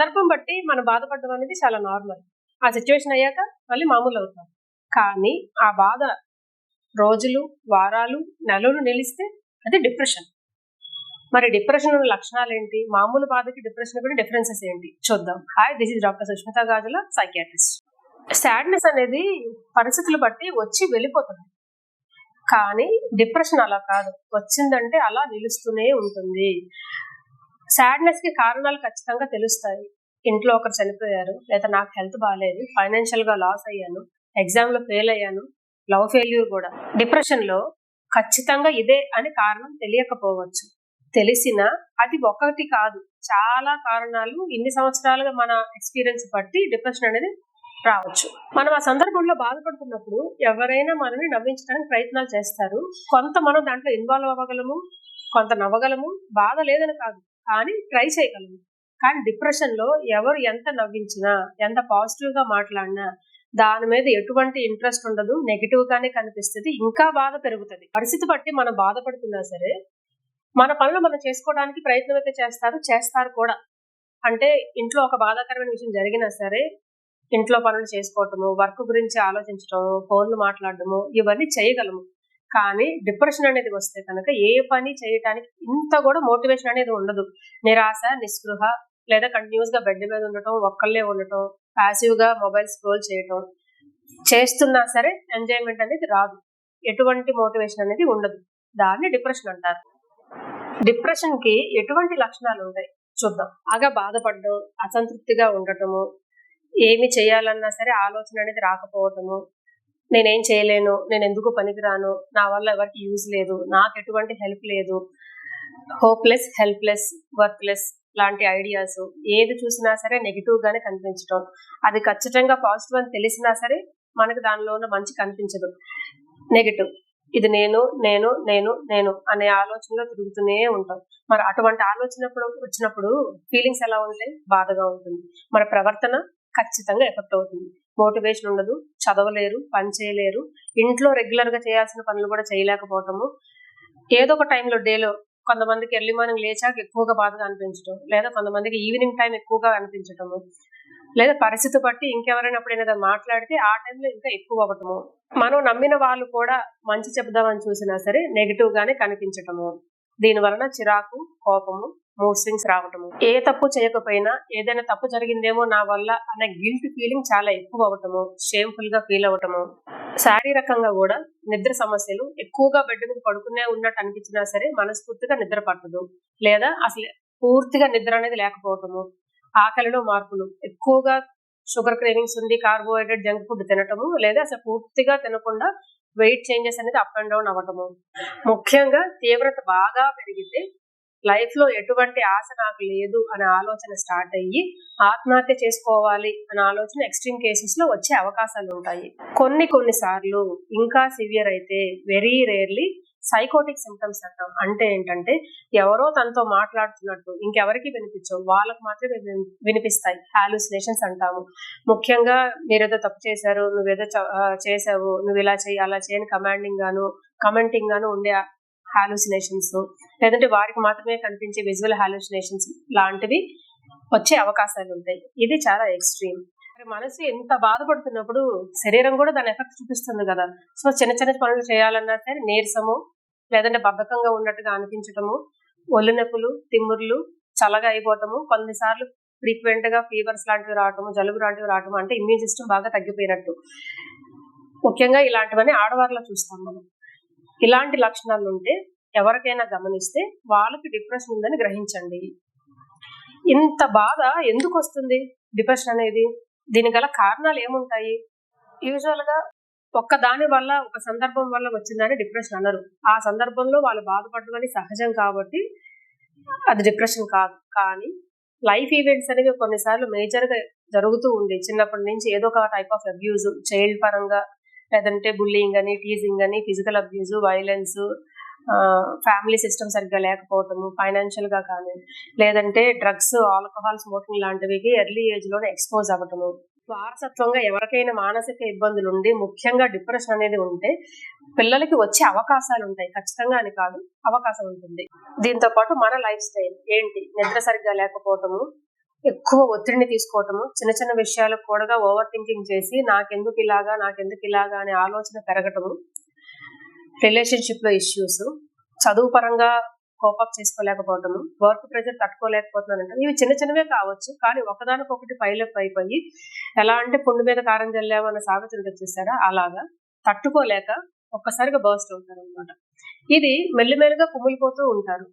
సందర్భం బట్టి మనం బాధపడడం అనేది చాలా నార్మల్. ఆ సిచ్యువేషన్ అయ్యాక మళ్ళీ మామూలు అవుతాం. కానీ ఆ బాధ రోజులు, వారాలు, నెలలు నిలిస్తే అది డిప్రెషన్. మరి డిప్రెషన్ ఉన్న లక్షణాలు ఏంటి? మామూలు బాధకి డిప్రెషన్ కూడా డిఫరెన్సెస్ ఏంటి చూద్దాం. Hi, this is doctor Sushmita Gajula, psychiatrist. Sadness అనేది పరిస్థితులు బట్టి వచ్చి వెళ్ళిపోతుంది. కానీ డిప్రెషన్ అలా కాదు, వచ్చిందంటే అలా నిలుస్తూనే ఉంటుంది. సాడ్నెస్ కి కారణాలు ఖచ్చితంగా తెలుస్తాయి. ఇంట్లో ఒకరు చనిపోయారు, లేదా నాకు హెల్త్ బాగాలేదు, ఫైనాన్షియల్ గా లాస్ అయ్యాను, ఎగ్జామ్ లో ఫెయిల్ అయ్యాను, లవ్ ఫెయిల్యూర్ కూడా. డిప్రెషన్ లో ఖచ్చితంగా ఇదే అని కారణం తెలియకపోవచ్చు. తెలిసినా అది ఒకటి కాదు, చాలా కారణాలు ఇన్ని సంవత్సరాలుగా మన ఎక్స్పీరియన్స్ బట్టి డిప్రెషన్ అనేది రావచ్చు. మనం ఆ సందర్భంలో బాధపడుతున్నప్పుడు ఎవరైనా మనల్ని నవ్వించడానికి ప్రయత్నాలు చేస్తారు. కొంత మనం దాంట్లో ఇన్వాల్వ్ అవ్వగలము, కొంత నవ్వగలము, బాధ లేదని కాదు, కానీ ట్రై చేయగలము. కానీ డిప్రెషన్ లో ఎవరు ఎంత నవ్వించినా, ఎంత పాజిటివ్ గా మాట్లాడినా దాని మీద ఎటువంటి ఇంట్రెస్ట్ ఉండదు, నెగిటివ్ గానే కనిపిస్తుంది, ఇంకా బాధ పెరుగుతుంది. పరిస్థితి బట్టి మనం బాధపడుతున్నా సరే మన పనులు మనం చేసుకోవడానికి ప్రయత్నం అయితే చేస్తారు కూడా. అంటే ఇంట్లో ఒక బాధాకరమైన విషయం జరిగినా సరే ఇంట్లో పనులు చేసుకోవటము, వర్క్ గురించి ఆలోచించడం, ఫోన్లు మాట్లాడటము, ఇవన్నీ చేయగలము. కానీ డిప్రెషన్ అనేది వస్తే కనుక ఏ పని చేయటానికి ఇంత కూడా మోటివేషన్ అనేది ఉండదు. నిరాశ, నిస్పృహ, లేదా కంటిన్యూస్ గా బెడ్ మీద ఉండటం, ఒక్కళ్ళే ఉండటం, ప్యాసివ్ గా మొబైల్ స్క్రోల్ చేయటం, చేస్తున్నా సరే ఎంజాయ్మెంట్ అనేది రాదు, ఎటువంటి మోటివేషన్ అనేది ఉండదు. దాన్ని డిప్రెషన్ అంటారు. డిప్రెషన్ కి ఎటువంటి లక్షణాలు ఉంటాయి చూద్దాం. బాగా బాధపడడం, అసంతృప్తిగా ఉండటము, ఏమి చేయాలన్నా సరే ఆలోచన అనేది రాకపోవటము, నేనేం చేయలేను, నేను ఎందుకు పనికిరాను, నా వల్ల ఎవరికి యూజ్ లేదు, నాకు ఎటువంటి హెల్ప్ లేదు, హోప్లెస్, హెల్ప్లెస్, వర్క్లెస్ లాంటి ఐడియాస్, ఏది చూసినా సరే నెగిటివ్ గానే కనిపించడం. అది ఖచ్చితంగా పాజిటివ్ అని తెలిసినా సరే మనకు దానిలో ఉన్న మంచి కనిపించదు, నెగిటివ్. ఇది నేను నేను నేను నేను అనే ఆలోచనలో తిరుగుతూనే ఉంటాం. మరి అటువంటి ఆలోచన వచ్చినప్పుడు ఫీలింగ్స్ ఎలా ఉంటాయి? బాధగా ఉంటుంది. మన ప్రవర్తన ఖచ్చితంగా ఎఫెక్ట్ అవుతుంది. మోటివేషన్ ఉండదు, చదవలేరు, పని చేయలేరు, ఇంట్లో రెగ్యులర్ గా చేయాల్సిన పనులు కూడా చేయలేకపోవటము. ఏదో ఒక టైంలో డేలో కొంతమందికి ఎర్లీ మార్నింగ్ లేచాక ఎక్కువగా బాధగా అనిపించడం, లేదా కొంతమందికి ఈవినింగ్ టైం ఎక్కువగా అనిపించటము, లేదా పరిస్థితి బట్టి ఇంకెవరైనా ఎప్పుడైనా మాట్లాడితే ఆ టైంలో ఇంకా ఎక్కువ అవ్వటము. మనం నమ్మిన వాళ్ళు కూడా మంచి చెప్దామని చూసినా సరే నెగిటివ్ గానే కనిపించటము. దీని వలన చిరాకు, కోపము, మూడ్ స్వింగ్స్ రావటము, ఏ తప్పు చేయకపోయినా ఏదైనా తప్పు జరిగిందేమో నా వల్ల అనే గిల్ట్ ఫీలింగ్ చాలా ఎక్కువ అవటము, షేమ్ఫుల్ గా ఫీల్ అవటము. శారీరకంగా కూడా నిద్ర సమస్యలు, ఎక్కువగా బెడ్ మీద పడుకునే ఉన్నట్టు అనిపించినా సరే మనస్ఫూర్తిగా నిద్ర పట్టదు, లేదా అసలు పూర్తిగా నిద్ర అనేది లేకపోవటము. ఆకలిలో మార్పులు, ఎక్కువగా షుగర్ క్రేవింగ్స్ ఉంది, కార్బోహైడ్రేట్, జంక్ ఫుడ్ తినటము, లేదా అసలు పూర్తిగా తినకుండా వెయిట్ చేంజెస్ అనేది అప్ అండ్ డౌన్ అవ్వటము. ముఖ్యంగా తీవ్రత బాగా పెరిగితే లైఫ్ లో ఎటువంటి ఆశ నాకు లేదు అనే ఆలోచన స్టార్ట్ అయ్యి ఆత్మహత్య చేసుకోవాలి అనే ఆలోచన ఎక్స్ట్రీమ్ కేసెస్ లో వచ్చే అవకాశాలు ఉంటాయి. కొన్ని సార్లు ఇంకా సివియర్ అయితే వెరీ రేర్లీ సైకోటిక్ సిమ్టమ్స్ అంటాం. అంటే ఏంటంటే ఎవరో తనతో మాట్లాడుతున్నట్టు ఇంకెవరికి వినిపించవు, వాళ్ళకు మాత్రమే వినిపిస్తాయి. హాలుసినేషన్స్ అంటాము. ముఖ్యంగా మీరేదో తప్పు చేశారు, నువ్వేదో చేసావు, నువ్వు ఇలా చేయి అలా చేయని కమెంటింగ్ గాను ఉండే హాలుసినేషన్స్, లేదంటే వారికి మాత్రమే కనిపించే విజువల్ హాలుసినేషన్స్ లాంటివి వచ్చే అవకాశాలు ఉంటాయి. ఇది చాలా ఎక్స్ట్రీమ్. మనసు ఎంత బాధపడుతున్నప్పుడు శరీరం కూడా దాని ఎఫెక్ట్ చూపిస్తుంది కదా. సో చిన్న చిన్న పనులు చేయాలన్నా సరే నీరసము, లేదంటే బద్ధకంగా ఉన్నట్టుగా అనిపించటము, ఒళ్ళు నొప్పులు, తిమ్ముర్లు, చల్లగా అయిపోవటము, కొన్నిసార్లు ఫ్రీక్వెంట్ గా ఫీవర్స్ లాంటివి రావటము, జలుబు లాంటివి రావటము, అంటే ఇమ్యూన్ సిస్టమ్ బాగా తగ్గిపోయినట్టు. ముఖ్యంగా ఇలాంటివన్నీ ఆడవారిలో చూస్తాం మనం. ఇలాంటి లక్షణాలు ఉంటే ఎవరికైనా గమనిస్తే వాళ్ళకి డిప్రెషన్ ఉందని గ్రహించండి. ఇంత బాధ ఎందుకు వస్తుంది డిప్రెషన్ అనేది? దీని గల కారణాలు ఏముంటాయి? యూజువల్ గా ఒక్క దాని వల్ల, ఒక సందర్భం వల్ల వచ్చిందని డిప్రెషన్ అనరు. ఆ సందర్భంలో వాళ్ళు బాధపడడం సహజం కాబట్టి అది డిప్రెషన్ కాదు. కానీ లైఫ్ ఈవెంట్స్ అనేవి కొన్నిసార్లు మేజర్ గా జరుగుతూ ఉంది. చిన్నప్పటి నుంచి ఏదో ఒక టైప్ ఆఫ్ అబ్యూజ్, చైల్డ్ పరంగా, లేదంటే బుల్లింగ్ అని, టీజింగ్ అని, physical abuse, violence, family system సరిగ్గా లేకపోవటము, ఫైనాన్షియల్ గా కానీ, లేదంటే డ్రగ్స్, ఆల్కహాల్, స్మోకింగ్ లాంటివి ఎర్లీ ఏజ్ లోనే ఎక్స్పోజ్ అవ్వటము. వారసత్వంగా ఎవరికైనా మానసిక ఇబ్బందులు ఉండి ముఖ్యంగా డిప్రెషన్ అనేది ఉంటే పిల్లలకి వచ్చే అవకాశాలు ఉంటాయి. ఖచ్చితంగా అని కాదు, అవకాశం ఉంటుంది. దీంతో పాటు మన లైఫ్ స్టైల్ ఏంటి, నిద్ర సరిగ్గా లేకపోవటము, ఎక్కువ ఒత్తిడిని తీసుకోవటము, చిన్న చిన్న విషయాలకు కూడా ఓవర్ థింకింగ్ చేసి నాకెందుకు ఇలాగా అనే ఆలోచన పెరగటము, రిలేషన్షిప్ లో ఇష్యూస్, చదువు పరంగా కోపప్ చేసుకోలేకపోవటము, వర్క్ ప్రెషర్ తట్టుకోలేకపోతున్నాను అంటే ఇవి చిన్న చిన్నవే కావచ్చు, కానీ ఒకదానికొకటి పైలప్ అయిపోయి ఎలా అంటే పుండు మీద కారం జల్లామన్న సామెత ఉంటుంది చూసారా, అలాగా తట్టుకోలేక ఒక్కసారిగా బర్స్ట్ అవుతారు అనమాట. ఇది మెల్లిమెల్లిగా కుమిలిపోతూ ఉంటారు.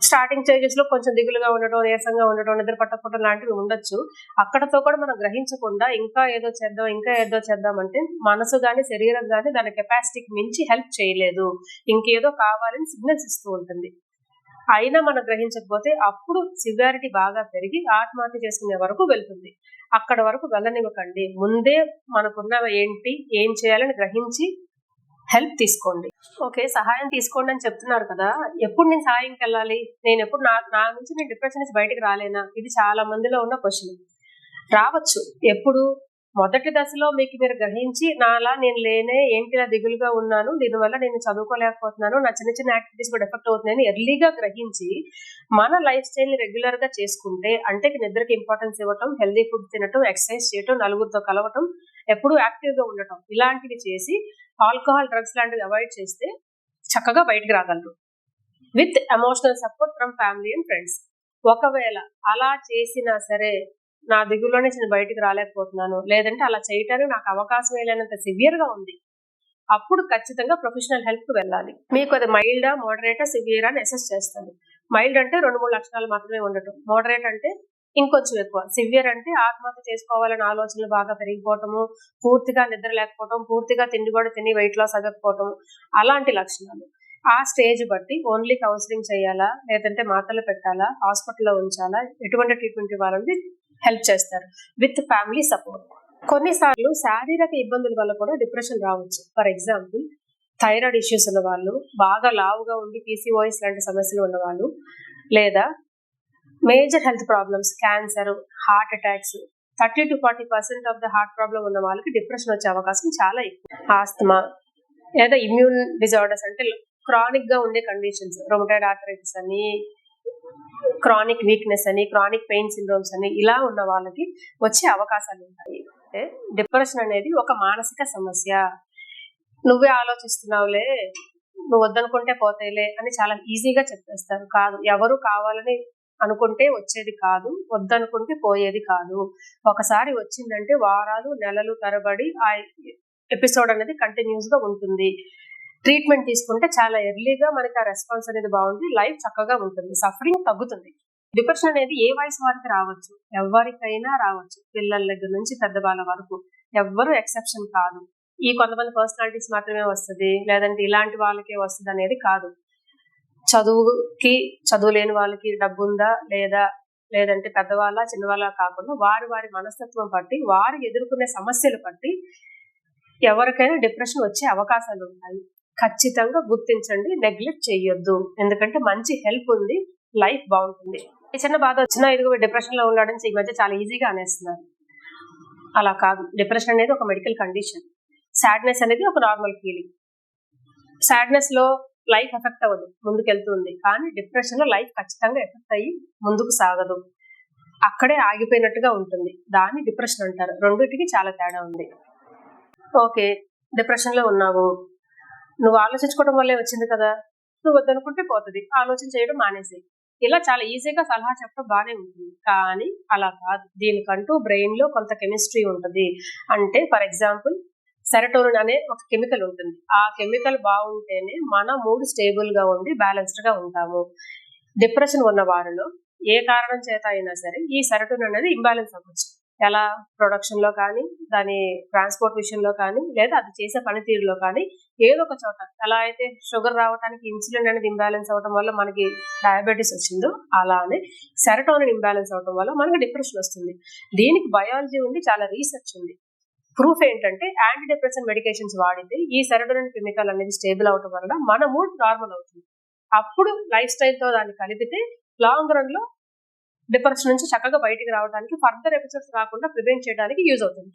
స్టార్టింగ్ స్టేజెస్ లో కొంచెం దిగులుగా ఉండటం, నీరసంగా ఉండటం, నిద్ర పట్టకపోవడం లాంటివి ఉండొచ్చు. అక్కడతో కూడా మనం గ్రహించకుండా ఇంకా ఏదో చేద్దాం అంటే మనసు గాని శరీరం గాని దాని కెపాసిటీకి మించి హెల్ప్ చేయలేదు, ఇంకేదో కావాలని సిగ్నల్స్ ఇస్తూ ఉంటుంది. అయినా మనం గ్రహించకపోతే అప్పుడు సివియారిటీ బాగా పెరిగి ఆత్మహత్య చేసుకునే వరకు వెళ్తుంది. అక్కడ వరకు వెళ్ళనివ్వకండి. ముందే మనకున్న ఏంటి, ఏం చేయాలని గ్రహించి హెల్ప్ తీసుకోండి. ఓకే, సహాయం తీసుకోండి అని చెప్తున్నారు కదా, ఎప్పుడు నేను సహాయంకి వెళ్ళాలి? నేను ఎప్పుడు నా నుంచి నేను డిప్రెషన్ నుంచి బయటకు రాలేనా? ఇది చాలా మందిలో ఉన్న క్వశ్చన్. రావచ్చు. ఎప్పుడు? మొదటి దశలో మీకు మీరు గ్రహించి నాలా నేను లేనే, ఏంటి ఇలా దిగులుగా ఉన్నాను, దీనివల్ల నేను చదువుకోలేకపోతున్నాను, నా చిన్న చిన్న యాక్టివిటీస్ కూడా ఎఫెక్ట్ అవుతున్నాయని ఎర్లీగా గ్రహించి మన లైఫ్ స్టైల్ ని రెగ్యులర్ గా చేసుకుంటే, అంటే నిద్రకి ఇంపార్టెన్స్ ఇవ్వటం, హెల్దీ ఫుడ్ తినటం, ఎక్సర్సైజ్ చేయటం, నలుగురితో కలవటం, ఎప్పుడు యాక్టివ్ గా ఉండటం, ఇలాంటివి చేసి ఆల్కహాల్, డ్రగ్స్ లాంటివి అవాయిడ్ చేస్తే చక్కగా బయటకు రాగలరు with emotional support from family and friends. ఒకవేళ అలా చేసినా సరే నా దిగులో నుంచి నేను బయటకు రాలేకపోతున్నాను, లేదంటే అలా చేయటానికి నాకు అవకాశం లేనంత సివియర్ గా ఉంది, అప్పుడు ఖచ్చితంగా ప్రొఫెషనల్ హెల్ప్ కు వెళ్ళాలి. మీకు అది మైల్డా, మోడరేటా, సివియర్ అని అసెస్ చేస్తాను. మైల్డ్ అంటే 2-3 లక్షణాలు మాత్రమే ఉండటం, మోడరేట్ అంటే ఇంకొంచెం ఎక్కువ, సివియర్ అంటే ఆత్మహత్య చేసుకోవాలని ఆలోచనలు బాగా పెరిగిపోవటము, పూర్తిగా నిద్ర లేకపోవటం, పూర్తిగా తిండి కూడా తిని వెయిట్ లాస్ అవ్వకపోవటం, అలాంటి లక్షణాలు. ఆ స్టేజ్ బట్టి ఓన్లీ కౌన్సిలింగ్ చేయాలా, లేదంటే మాత్రలు పెట్టాలా, హాస్పిటల్లో ఉంచాలా, ఎటువంటి ట్రీట్మెంట్ ఇవ్వాలని హెల్ప్ చేస్తారు విత్ ఫ్యామిలీ సపోర్ట్. కొన్నిసార్లు శారీరక ఇబ్బందుల వల్ల కూడా డిప్రెషన్ రావచ్చు. ఫర్ ఎగ్జాంపుల్, థైరాయిడ్ ఇష్యూస్ ఉన్న వాళ్ళు, బాగా లావుగా ఉండి PCOS లాంటి సమస్యలు ఉన్న వాళ్ళు, లేదా major health problems, cancer, heart attacks, 30-40% of the heart problem ఉన్న వాళ్ళకి డిప్రెషన్ వచ్చే అవకాశం చాలా ఎక్కువ. ఆస్తమా లేదా ఇమ్యూన్ డిజార్డర్స్ అంటే క్రానిక్ గా ఉండే కండిషన్స్, రొమటాయిడ్ ఆర్థరైటిస్ అని, క్రానిక్ వీక్నెస్ అని, క్రానిక్ పెయిన్ సిండ్రోమ్స్ అని, ఇలా ఉన్న వాళ్ళకి వచ్చే అవకాశాలు ఉంటాయి. అంటే డిప్రెషన్ అనేది ఒక మానసిక సమస్య. నువ్వే ఆలోచిస్తున్నావులే, నువ్వు వద్దనుకుంటే పోతాయిలే అని చాలా ఈజీగా చెప్పేస్తారు. కాదు, ఎవరు కావాలని అనుకుంటే వచ్చేది కాదు, వద్దనుకుంటే పోయేది కాదు. ఒకసారి వచ్చిందంటే వారాలు, నెలలు తరబడి ఆ ఎపిసోడ్ అనేది కంటిన్యూస్ గా ఉంటుంది. ట్రీట్మెంట్ తీసుకుంటే చాలా ఎర్లీగా మనకి ఆ రెస్పాన్స్ అనేది బాగుంది, లైఫ్ చక్కగా ఉంటుంది, సఫరింగ్ తగ్గుతుంది. డిప్రెషన్ అనేది ఏ వయసు వారికి రావచ్చు, ఎవరికైనా రావచ్చు, పిల్లల దగ్గర నుంచి పెద్దవాళ్ళ వరకు, ఎవ్వరు ఎక్సెప్షన్ కాదు. ఈ కొంతమంది పర్సనాలిటీస్ మాత్రమే వస్తుంది, లేదంటే ఇలాంటి వాళ్ళకే వస్తుంది అనేది కాదు. చదువు లేని వాళ్ళకి డబ్బు ఉందా లేదంటే పెద్దవాళ్ళ చిన్నవాళ్ళ కాకుండా వారి మనస్తత్వం బట్టి, వారు ఎదుర్కొనే సమస్యలు బట్టి ఎవరికైనా డిప్రెషన్ వచ్చే అవకాశాలు ఉంటాయి. ఖచ్చితంగా గుర్తించండి, నెగ్లెక్ట్ చేయొద్దు. ఎందుకంటే మంచి హెల్ప్ ఉంది, లైఫ్ బాగుంటుంది. చిన్న బాధ వచ్చినా ఇదిగో డిప్రెషన్ లో ఉన్నాడని ఈ మధ్య చాలా ఈజీగా అనేస్తున్నారు. అలా కాదు. డిప్రెషన్ అనేది ఒక మెడికల్ కండిషన్. సాడ్నెస్ అనేది ఒక నార్మల్ ఫీలింగ్. సాడ్నెస్ లో లైఫ్ ఎఫెక్ట్ అవ్వదు, ముందుకెళ్తుంది. కానీ డిప్రెషన్ లో లైఫ్ ఖచ్చితంగా ఎఫెక్ట్ అయ్యి ముందుకు సాగదు, అక్కడే ఆగిపోయినట్టుగా ఉంటుంది. దాన్ని డిప్రెషన్ అంటారు. రెండింటికి చాలా తేడా ఉంది. ఓకే, డిప్రెషన్ లో ఉన్నావు, నువ్వు ఆలోచించుకోవడం వల్లే వచ్చింది కదా, నువ్వు వద్దనుకుంటే పోతుంది, ఆలోచన చేయడం మానేసి, ఇలా చాలా ఈజీగా సలహా చెప్పడం బాగానే ఉంటుంది. కానీ అలా కాదు. దీనికంటూ బ్రెయిన్ లో కొంత కెమిస్ట్రీ ఉంటుంది. అంటే ఫర్ ఎగ్జాంపుల్, సెరటోనిన్ అనే ఒక కెమికల్ ఉంటుంది. ఆ కెమికల్ బాగుంటేనే మన మూడ్ స్టేబుల్ గా ఉండి బ్యాలెన్స్డ్ గా ఉంటాము. డిప్రెషన్ ఉన్న వారిలో ఏ కారణం చేత అయినా సరే ఈ సెరటోనిన్ అనేది ఇంబ్యాలెన్స్ అవ్వచ్చు. ఎలా? ప్రొడక్షన్ లో కానీ, దాని ట్రాన్స్పోర్ట్ విషయంలో కానీ, లేదా అది చేసే పనితీరులో కానీ, ఏదో ఒక చోట. ఎలా అయితే షుగర్ రావడానికి ఇన్సులిన్ అనేది ఇంబ్యాలెన్స్ అవడం వల్ల మనకి డయాబెటీస్ వచ్చిందో, అలానే సెరటోనిన్ ఇంబ్యాలెన్స్ అవడం వల్ల మనకి డిప్రెషన్ వస్తుంది. దీనికి బయాలజీ ఉంది, చాలా రీసెర్చ్ ఉంది. ప్రూఫ్ ఏంటంటే, యాంటీ డిప్రెషన్ మెడికేషన్స్ వాడితే ఈ సెరటోనిన్ కెమికల్ అనేది స్టేబుల్ అవడం వల్ల మన మూడ్ నార్మల్ అవుతుంది. అప్పుడు లైఫ్ స్టైల్ తో దాన్ని కలిపితే లాంగ్ రన్ లో డిప్రెషన్ నుంచి చక్కగా బయటికి రావడానికి, ఫర్దర్ ఎపిసోడ్స్ రాకుండా ప్రివెంట్ చేయడానికి యూజ్ అవుతుంది.